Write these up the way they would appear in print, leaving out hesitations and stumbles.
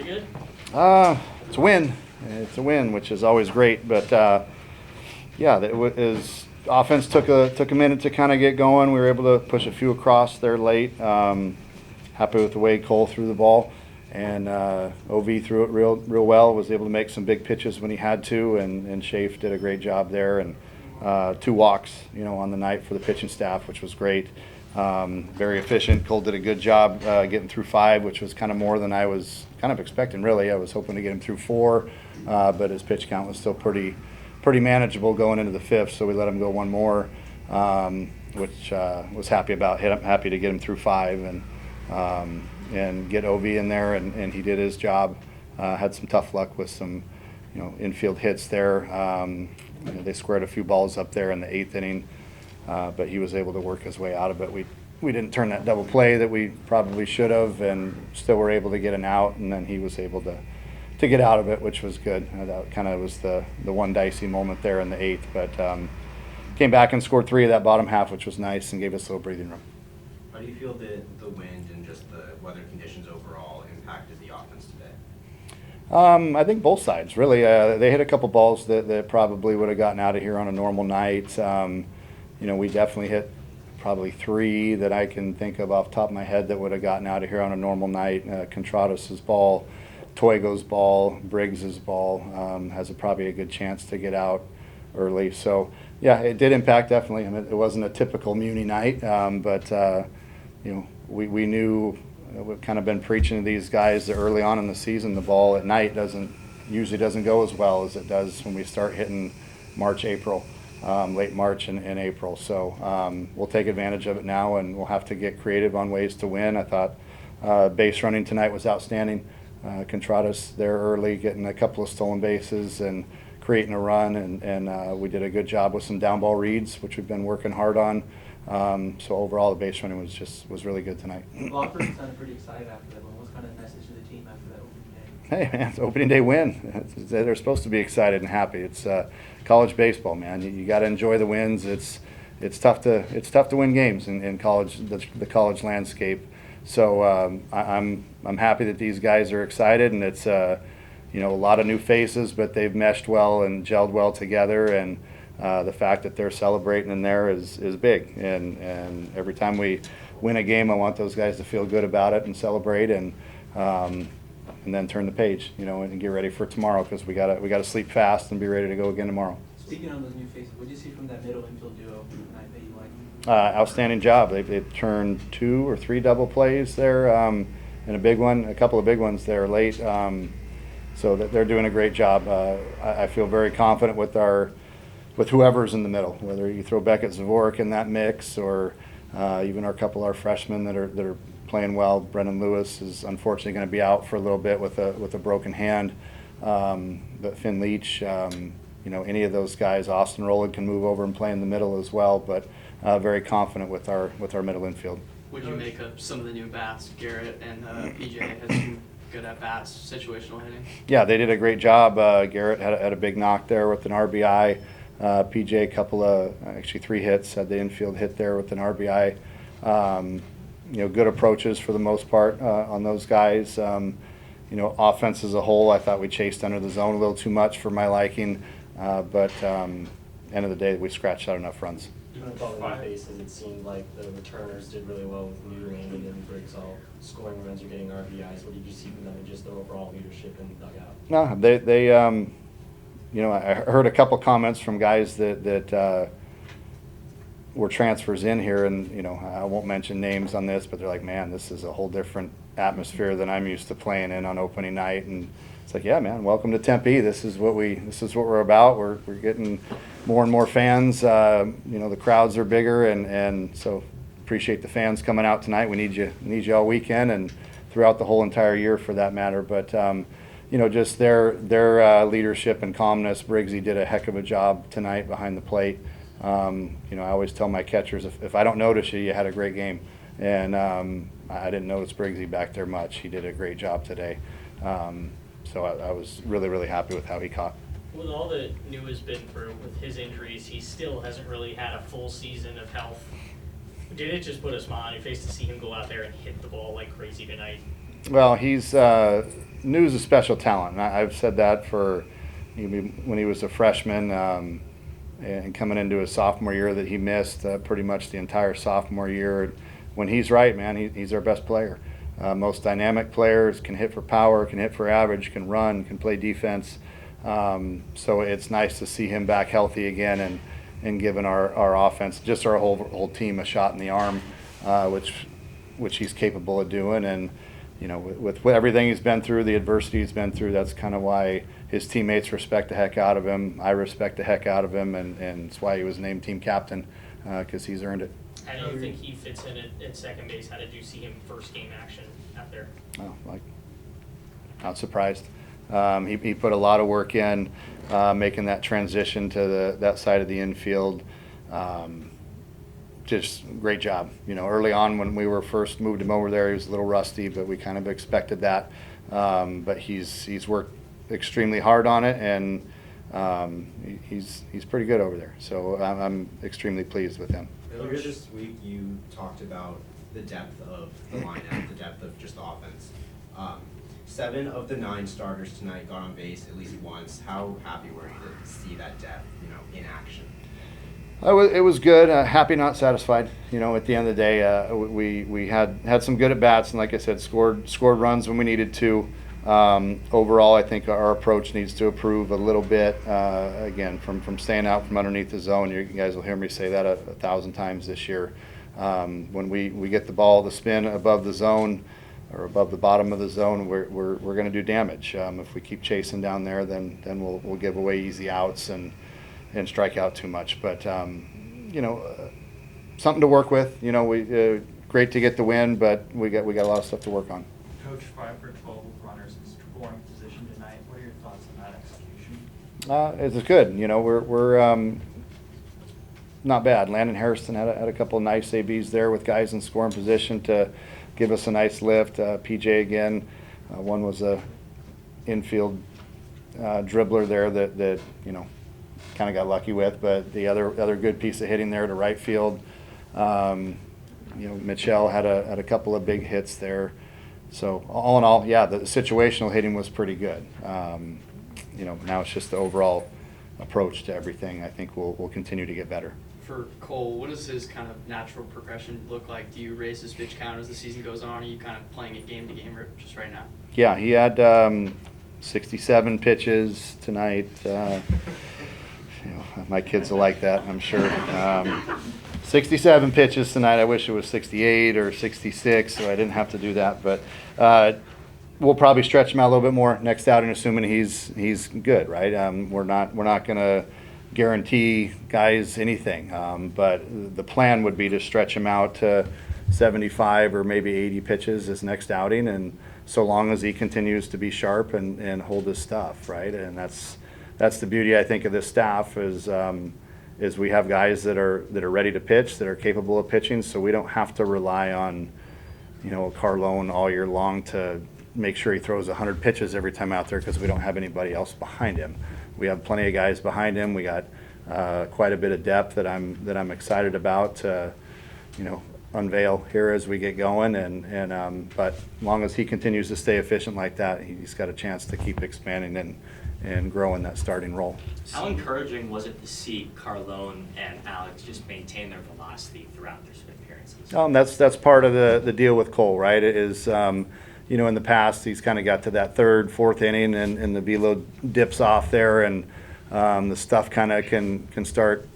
pretty good? It's a win. It's a win, which is always great. But yeah, offense took a minute to kind of get going. We were able to push a few across there late. Happy with the way Cole threw the ball, and OV threw it real well. Was able to make some big pitches when he had to, and Schaaf did a great job there. And 2 walks, on the night for the pitching staff, which was great. Very efficient. Cole did a good job getting through 5, which was kind of more than I was kind of expecting, really. I was hoping to get him through 4, but his pitch count was still pretty manageable going into the 5th, so we let him go 1 more, which was happy about. Happy to get him through 5 and get OV in there, and he did his job. Had some tough luck with some infield hits there. They squared a few balls up there in the 8th inning. But he was able to work his way out of it. We didn't turn that double play that we probably should have, and still were able to get an out, and then he was able to get out of it, which was good. That kind of was the one dicey moment there in the 8th, but came back and scored 3 of that bottom half, which was nice and gave us a little breathing room. How do you feel the wind and just the weather conditions overall impacted the offense today? I think both sides, really. They hit a couple balls that probably would have gotten out of here on a normal night. We definitely hit probably 3 that I can think of off the top of my head that would have gotten out of here on a normal night. Contrados's ball, Toigo's ball, Briggs's ball has probably a good chance to get out early. So, yeah, it did impact definitely. I mean, it wasn't a typical Muni night, but we knew. We've kind of been preaching to these guys that early on in the season, the ball at night usually doesn't go as well as it does when we start hitting March, April. Late March and April. So we'll take advantage of it now, and we'll have to get creative on ways to win. I thought base running tonight was outstanding. Contrados there early, getting a couple of stolen bases and creating a run, and we did a good job with some down ball reads, which we've been working hard on. So overall, the base running was really good tonight. Locker room sounded pretty excited after that one. What's kind of the message to the team after that opening day? Hey man, it's opening day win. They're supposed to be excited and happy. It's college baseball, man. You got to enjoy the wins. It's tough to win games in college, the college landscape. So I'm happy that these guys are excited, and it's a lot of new faces, but they've meshed well and gelled well together, and the fact that they're celebrating in there is big. And every time we win a game, I want those guys to feel good about it and celebrate, and then turn the page, and get ready for tomorrow, because we gotta sleep fast and be ready to go again tomorrow. Speaking of those new faces, what did you see from that middle infield duo tonight that you liked? Outstanding job. They've turned 2 or 3 double plays there, and a couple of big ones there late. So that they're doing a great job. I feel very confident with whoever's in the middle, whether you throw Beckett, Zavorik in that mix, or even our freshmen that are playing well. Brendan Lewis is unfortunately going to be out for a little bit with a broken hand. But Finn Leach, any of those guys, Austin Rowland can move over and play in the middle as well. But very confident with our middle infield. What did you make of some of the new bats? Garrett and PJ had some good at bats, situational hitting. Yeah, they did a great job. Garrett had a big knock there with an RBI. PJ, 3 hits, had the infield hit there with an RBI. Good approaches for the most part on those guys. Offense as a whole, I thought we chased under the zone a little too much for my liking, but end of the day, we scratched out enough runs. Even with all the bases, it seemed like the returners did really well with Newland and Briggs all scoring runs or getting RBIs. What did you see from them in just their overall leadership in the dugout? No, they I heard a couple comments from guys that were transfers in here, and I won't mention names on this, but they're like, man, this is a whole different atmosphere than I'm used to playing in on opening night. And it's like, yeah, man, welcome to Tempe. This is what we're about. We're getting more and more fans. The crowds are bigger, and so appreciate the fans coming out tonight. We need you all weekend and throughout the whole entire year for that matter. But just their leadership and calmness. Briggsy did a heck of a job tonight behind the plate. I always tell my catchers, if I don't notice you, you had a great game. And I didn't notice Briggsy back there much. He did a great job today. So I was really, really happy with how he caught. With all the New has been through with his injuries, he still hasn't really had a full season of health. Did it just put a smile on your face to see him go out there and hit the ball like crazy tonight? Well, he's New's a special talent. And I've said that for when he was a freshman and coming into his sophomore year that he missed pretty much the entire sophomore year. When he's right, man, he's our best player. Most dynamic players, can hit for power, can hit for average, can run, can play defense. So it's nice to see him back healthy again and giving our offense, just our whole team, a shot in the arm, which he's capable of doing. And you know, with everything he's been through, the adversity he's been through, that's kind of why his teammates respect the heck out of him. I respect the heck out of him, and it's why he was named team captain, because he's earned it. How do you think he fits in at second base? How did you see him first game action out there? Oh, not surprised. He put a lot of work in making that transition to that side of the infield. Just great job. You know, early on when we were first moved him over there, he was a little rusty, but we kind of expected that. But he's worked extremely hard on it, and he's pretty good over there. So I'm extremely pleased with him. Earlier this week, you talked about the depth of the lineup, the depth of just the offense. 7 of the 9 starters tonight got on base at least once. How happy were you to see that depth, you know, in action? It was good. Happy, not satisfied. You know, at the end of the day, we had some good at bats, and like I said, scored runs when we needed to. Overall, I think our approach needs to improve a little bit. Again, from staying out from underneath the zone. You guys will hear me say that 1,000 times this year. When we get the ball to spin above the zone or above the bottom of the zone, we're going to do damage. If we keep chasing down there, then we'll give away easy outs and strike out too much. But you know, something to work with. You know, great to get the win, but we got a lot of stuff to work on. Coach, 5 for 12 runners in scoring position tonight. What are your thoughts on that execution? It's good. You know, we're not bad. Landon Harrison had a couple of nice ABs there with guys in scoring position to give us a nice lift. PJ again, one was a infield dribbler there that you know, kind of got lucky with, but the other good piece of hitting there to right field. You know, Mitchell had a couple of big hits there. So all in all, yeah, the situational hitting was pretty good. You know, now it's just the overall approach to everything. I think we'll continue to get better. For Cole, what does his kind of natural progression look like? Do you raise his pitch count as the season goes on, or are you kind of playing it game to game just right now? Yeah, he had 67 pitches tonight. You know, my kids will like that, I'm sure. 67 pitches tonight. I wish it was 68 or 66, so I didn't have to do that. But we'll probably stretch him out a little bit more next outing, assuming he's good, right? We're not going to guarantee guys anything, but the plan would be to stretch him out to 75 or maybe 80 pitches this next outing, and so long as he continues to be sharp and hold his stuff, right? And that's the beauty, I think, of this staff is we have guys that are ready to pitch, that are capable of pitching, so we don't have to rely on, you know, Carlone all year long to make sure he throws 100 pitches every time out there, because we don't have anybody else behind him. We have plenty of guys behind him. We got quite a bit of depth that I'm excited about to, you know, unveil here as we get going. But as long as he continues to stay efficient like that, he's got a chance to keep expanding and growing that starting role. How encouraging was it to see Carlone and Alex just maintain their velocity throughout their spin appearances? That's part of the deal with Cole, right? It is, you know, in the past he's kind of got to that third, fourth inning, and the velo dips off there, and the stuff kind of can start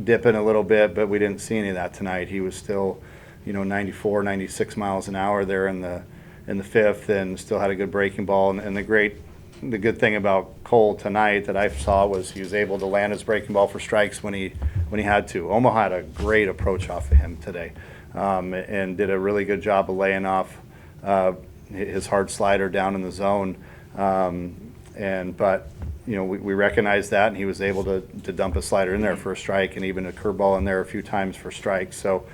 dipping a little bit, but we didn't see any of that tonight. He was still, you know, 94, 96 miles an hour there in the fifth, and still had a good breaking ball. And the good thing about Cole tonight that I saw was he was able to land his breaking ball for strikes when he had to. Omaha had a great approach off of him today, and did a really good job of laying off his hard slider down in the zone. But you know, we recognized that, and he was able to dump a slider in there for a strike, and even a curveball in there a few times for strikes. So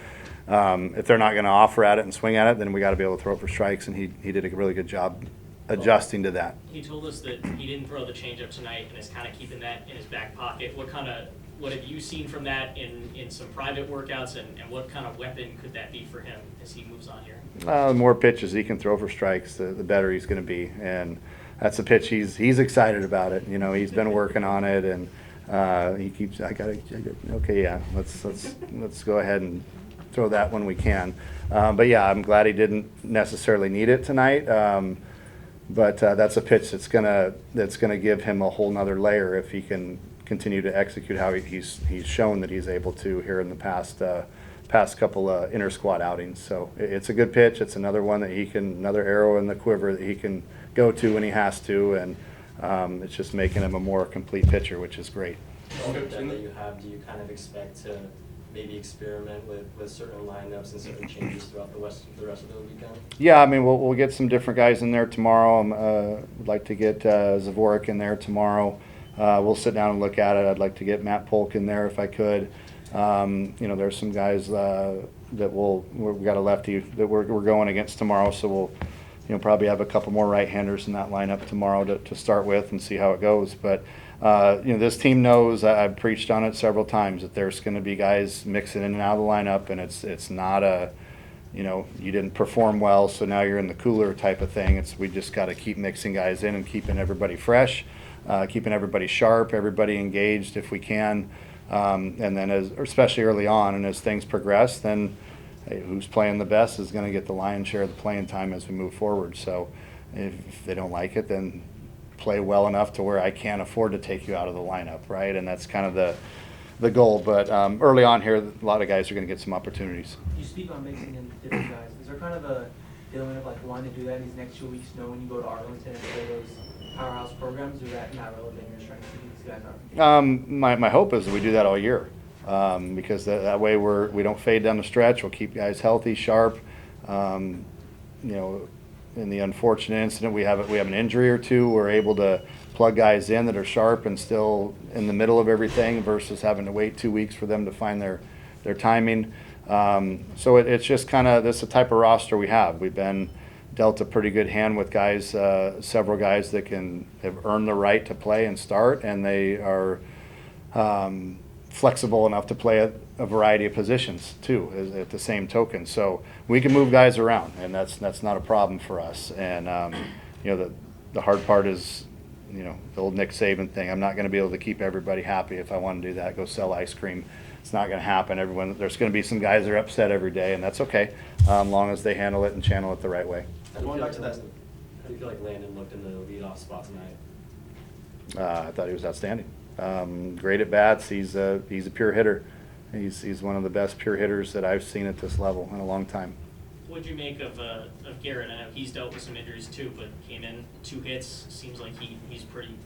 if they're not going to offer at it and swing at it, then we got to be able to throw it for strikes, and he did a really good job adjusting to that. He told us that he didn't throw the changeup tonight and is kind of keeping that in his back pocket. What have you seen from that in some private workouts, and what kind of weapon could that be for him as he moves on here? The more pitches he can throw for strikes, the better he's going to be, and that's a pitch he's excited about it. You know, he's been working on it, and he keeps. Okay, yeah, let's go ahead and throw that when we can. But yeah, I'm glad he didn't necessarily need it tonight. But that's a pitch that's gonna give him a whole nother layer if he can continue to execute how he's shown that he's able to here in the past couple inter squad outings. So it's a good pitch. It's another one that another arrow in the quiver that he can go to when he has to, and it's just making him a more complete pitcher, which is great. All the depth that you have, do you kind of expect to maybe experiment with certain lineups and certain changes throughout the rest of the weekend? Yeah, I mean, we'll get some different guys in there tomorrow. I'd like to get Zavorik in there tomorrow. We'll sit down and look at it. I'd like to get Matt Polk in there if I could. You know, there's some guys that we've got a lefty that we're going against tomorrow, so we'll, you know, probably have a couple more right-handers in that lineup tomorrow to start with and see how it goes. But you know, this team knows, I've preached on it several times, that there's going to be guys mixing in and out of the lineup, and it's not a, you know, you didn't perform well, so now you're in the cooler type of thing. We just got to keep mixing guys in and keeping everybody fresh, keeping everybody sharp, everybody engaged if we can. And then especially early on, and as things progress, then hey, who's playing the best is going to get the lion's share of the playing time as we move forward. So if they don't like it, then play well enough to where I can't afford to take you out of the lineup, right? And that's kind of the goal. But early on here, a lot of guys are going to get some opportunities. You speak on mixing in different guys. Is there kind of a feeling of like wanting to do that in these next 2 weeks, when you go to Arlington and play those powerhouse programs, or is that not relevant in your strength to these guys are? My hope is that we do that all year, because that way we don't fade down the stretch. We'll keep guys healthy, sharp. You know, in the unfortunate incident, we have an injury or two, we're able to plug guys in that are sharp and still in the middle of everything versus having to wait 2 weeks for them to find their timing. So it's just kind of this is the type of roster we have. We've been dealt a pretty good hand with guys, several guys that have earned the right to play and start, and they are flexible enough to play at a variety of positions too, at the same token. So we can move guys around, and that's not a problem for us. And you know, the hard part is, you know, the old Nick Saban thing. I'm not going to be able to keep everybody happy. If I want to do that, go sell ice cream. It's not going to happen. There's going to be some guys that are upset every day, and that's okay, as long as they handle it and channel it the right way. Going back to that, how do you feel like Landon looked in the leadoff spot tonight? I thought he was outstanding. Great at bats. He's a pure hitter. He's one of the best pure hitters that I've seen at this level in a long time. What'd you make of Garrett? I know he's dealt with some injuries too, but came in 2 hits. Seems like he's playing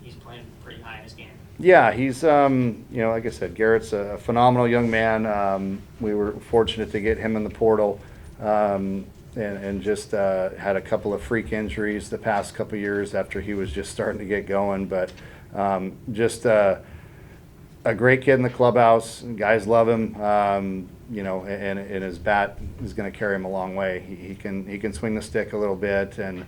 pretty high in his game. Yeah, he's you know, like I said, Garrett's a phenomenal young man. We were fortunate to get him in the portal, and just had a couple of freak injuries the past couple of years after he was just starting to get going. But just a great kid in the clubhouse. Guys love him. You know, and his bat is going to carry him a long way. He can swing the stick a little bit and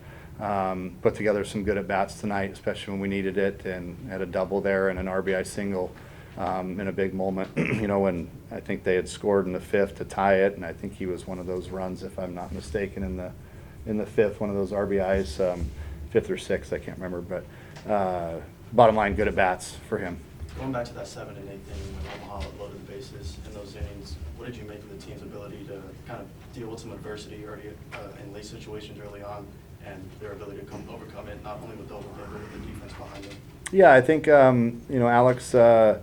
put together some good at bats tonight, especially when we needed it, and had a double there and an RBI single in a big moment. You know, when I think they had scored in the 5th to tie it, and I think he was one of those runs, if I'm not mistaken, in the 5th, one of those RBIs, 5th or 6th, I can't remember. But bottom line, good at bats for him. Going back to that 7 and 8 thing when Omaha loaded the bases in those innings, what did you make of the team's ability to kind of deal with some adversity already in late situations early on, and their ability to overcome it, not only with the overplay, but with the defense behind them? Yeah, I think you know, Alex. They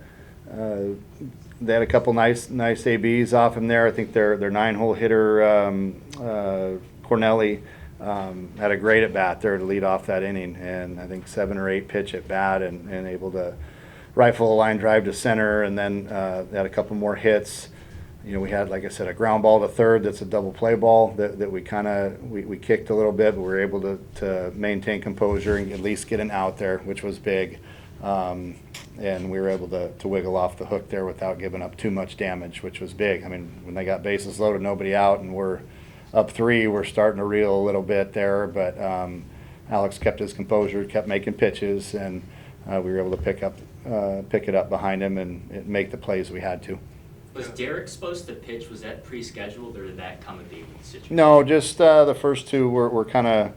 had a couple nice ABs off him there. I think their 9-hole hitter Cornelli had a great at bat there to lead off that inning, and I think 7 or 8 pitch at bat, and able to rifle a line drive to center, and then they had a couple more hits. You know, we had, like I said, a ground ball to third that's a double play ball that we kind of we kicked a little bit, but we were able to maintain composure and at least get an out there, which was big. And we were able to wiggle off the hook there without giving up too much damage, which was big. I mean, when they got bases loaded, nobody out, and we're up 3, we're starting to reel a little bit there. But Alex kept his composure, kept making pitches, and we were able to pick it up behind him and make the plays we had to. Was Derek supposed to pitch? Was that pre-scheduled, or did that come at the situation? No, just the first two were kind of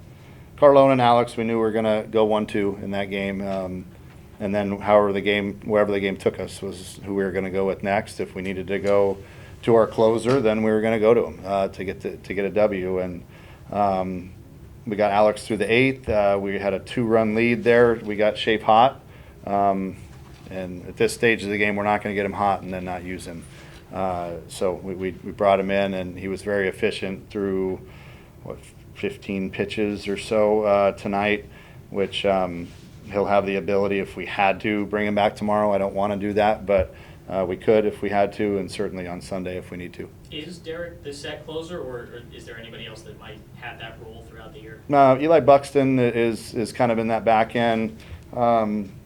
Carlone and Alex. We knew we were going to go 1-2 in that game. And then wherever the game took us was who we were going to go with next. If we needed to go to our closer, then we were going to go to him to get a W. And we got Alex through the 8th. We had a 2-run lead there. We got Shape hot. And at this stage of the game, we're not going to get him hot and then not use him. So we brought him in, and he was very efficient through, 15 pitches or so tonight, which he'll have the ability if we had to bring him back tomorrow. I don't want to do that, but we could if we had to, and certainly on Sunday if we need to. Is Derek the set closer, or is there anybody else that might have that role throughout the year? Eli Buxton is kind of in that back end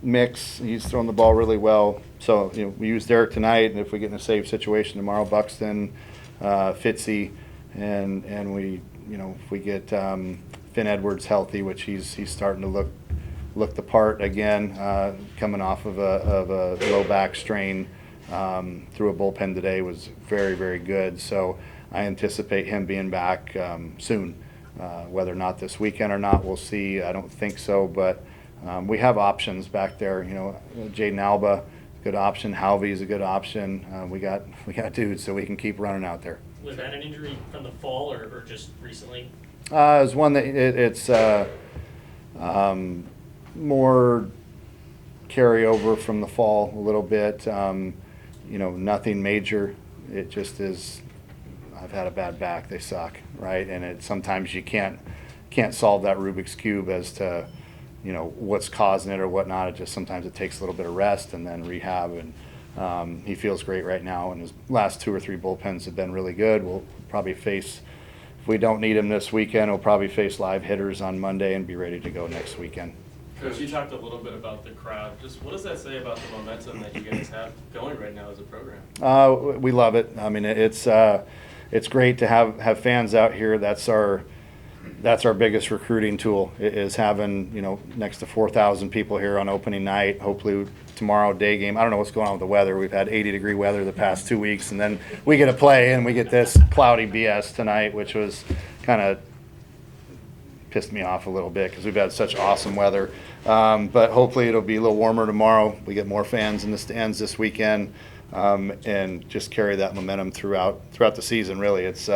mix. He's thrown the ball really well. So we use Derek tonight, and if we get in a save situation tomorrow, Buxton, Fitzy, and we if we get Finn Edwards healthy, which he's starting to look the part again, coming off of a low back strain through a bullpen today, was very, very good. So I anticipate him being back soon. Whether or not this weekend or not, we'll see. I don't think so, but we have options back there. Jaden Alba, good option. Halvey's a good option. We got dudes, so we can keep running out there. Was that an injury from the fall or just recently? It was one that it's more carryover from the fall a little bit. Nothing major. It just is. I've had a bad back. They suck, right? And sometimes you can't solve that Rubik's cube as to what's causing it or whatnot. It just sometimes it takes a little bit of rest and then rehab. And he feels great right now. And his last 2 or 3 bullpens have been really good. We'll probably face. If we don't need him this weekend, we'll probably face live hitters on Monday and be ready to go next weekend. Coach, you talked a little bit about the crowd. Just what does that say about the momentum that you guys have going right now as a program? We love it. I mean, it's great to have fans out here. That's our biggest recruiting tool, is having next to 4,000 people here on opening night. Hopefully tomorrow day game. I don't know what's going on with the weather. We've had 80-degree weather the past 2 weeks, and then we get to play and we get this cloudy BS tonight, which was kind of pissed me off a little bit because we've had such awesome weather. But hopefully it'll be a little warmer tomorrow. We get more fans in the stands this weekend, and just carry that momentum throughout the season. Really, it's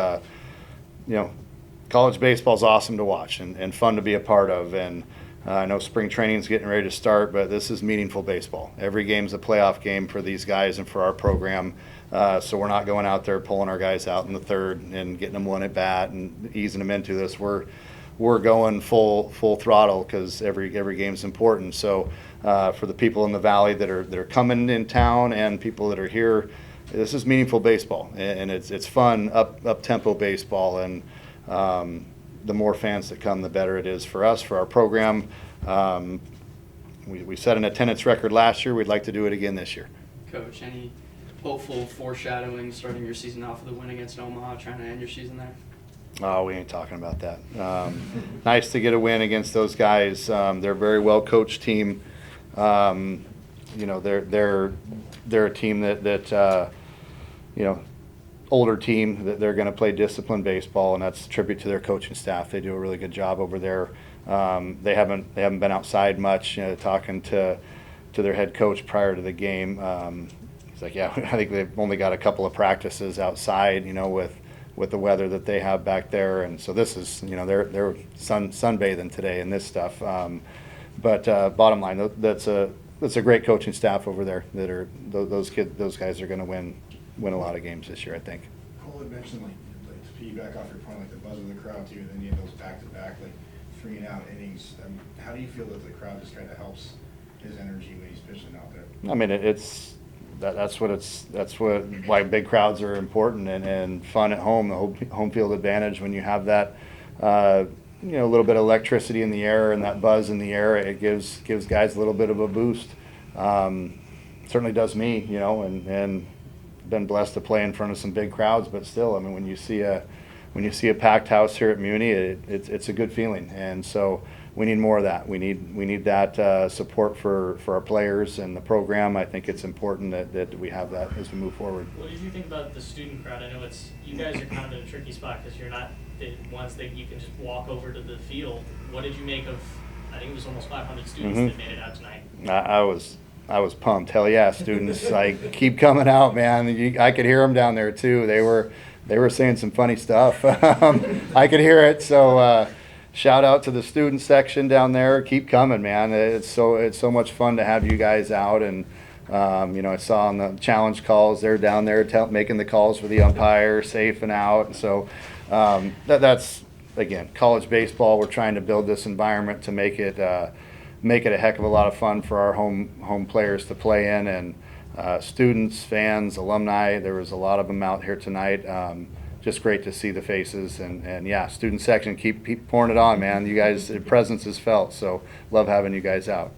college baseball is awesome to watch and fun to be a part of. And I know spring training is getting ready to start, but this is meaningful baseball. Every game's a playoff game for these guys and for our program. So we're not going out there pulling our guys out in the 3rd and getting them one at bat and easing them into this. We're going full throttle because every game's important. So for the people in the valley that are coming in town and people that are here, this is meaningful baseball, and it's fun up tempo baseball. And the more fans that come, the better it is for us, for our program. We set an attendance record last year. We'd like to do it again this year. Coach, any hopeful foreshadowing starting your season off with a win against Omaha, trying to end your season there? Oh, we ain't talking about that. Nice to get a win against those guys. They're a very well coached team. They're a team that older team that they're going to play disciplined baseball, and that's a tribute to their coaching staff. They do a really good job over there. They haven't been outside much. Talking to their head coach prior to the game, he's like, yeah, I think they've only got a couple of practices outside, with the weather that they have back there. And so this is, they're sunbathing today in this stuff. But bottom line, that's a great coaching staff over there. Those guys are going to win a lot of games this year, I think. Cole had mentioned, to piggyback off your point, the buzz of the crowd too, and then you have those back-to-back, 3-and-out innings. How do you feel that the crowd just kind of helps his energy when he's pitching out there? I mean, that's why big crowds are important and fun at home. The home field advantage, when you have that, a little bit of electricity in the air and that buzz in the air, it gives guys a little bit of a boost. Certainly does me, and been blessed to play in front of some big crowds, but still, I mean, when you see a packed house here at Muni, it's a good feeling. And so we need more of that. We need that support for our players and the program. I think it's important that we have that as we move forward. What did you think about the student crowd? I know you guys are kind of in a tricky spot because you're not the ones that you can just walk over to the field. What did you make of, I think it was almost 500 students that made it out tonight? I was pumped. Hell yeah, students like keep coming out, man. I could hear them down there too. They were saying some funny stuff. I could hear it. So shout out to the student section down there. Keep coming, man. It's so much fun to have you guys out. And I saw on the challenge calls they're down there making the calls for the umpire, safe and out. So that's again college baseball. We're trying to build this environment to make it a heck of a lot of fun for our home players to play in, and students, fans, alumni. There was a lot of them out here tonight. Just great to see the faces, and yeah, student section, keep pouring it on, man. You guys, the presence is felt, so love having you guys out.